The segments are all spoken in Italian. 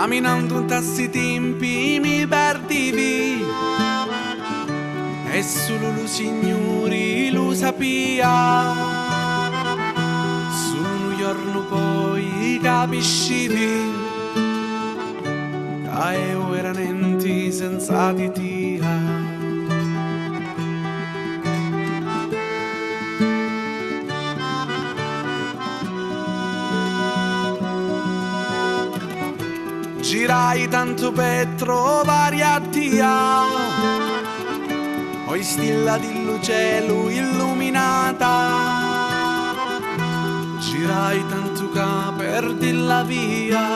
Camminando in tassi tempi mi perdivi e solo lo Signore lo sapia. Solo un giorno poi capiscivi che io era niente senza di te. Girai tanto per trovare a Dio, poi stilla di cielo illuminata. Girai tanto che perdi la via,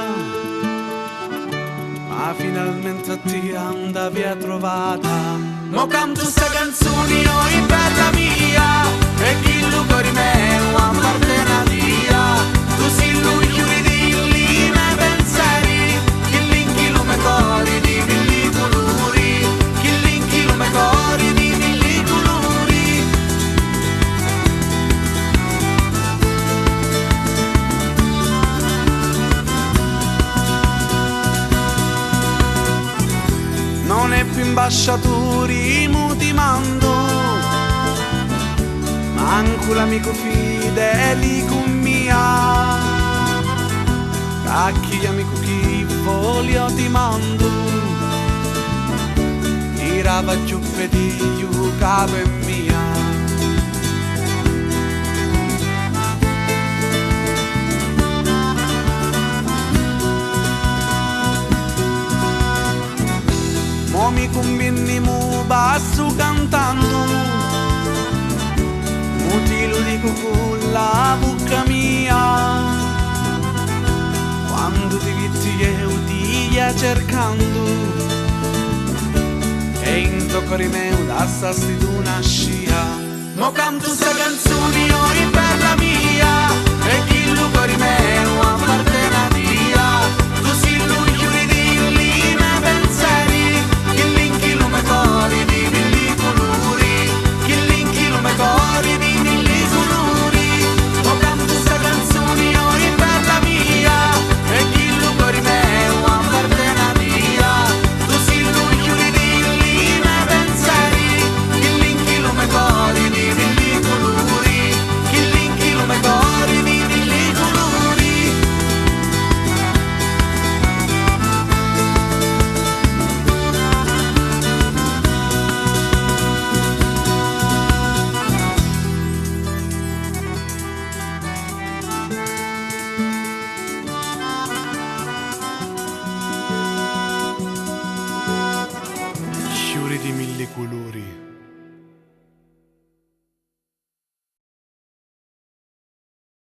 ma finalmente a te andavi a trovata. Mo canto sta canzone oi bella mia, e chi lo cuore mio appartiene a Dio. Tu sei lui chiudi di lì me pensieri, chi linchi lo me cori di mille colori, chi linchi lo me cori di mille colori. Non è più ambasciatori muti mando, manco l'amico fedele con mia. Cacchi amico chi voglio ti mando, tirava giù pediglio capo e mia. Mo mi convieni mu basso cantando, mo ti lo dico con la bocca mia. Quando ti vizi io ti ia cercando, e in tuo cuore mio da sta una scia. Mo canto sta canzone oi bella mia, e chi lo cuore mio appartiene a Dio. Tu sei lui chiudi di lì me pensieri, chi linchi lo me cori di mille colori, chi linchi lo me cori di mille colori. Mo canto sta canzone oi bella mia, e chi lo cuore mio appartiene a Dio. Tu sei lui chiudi di lì me pensieri, chi linchi lo me cori di mille colori, chi linchi lo me cori di mille colori. Fiori di mille colori.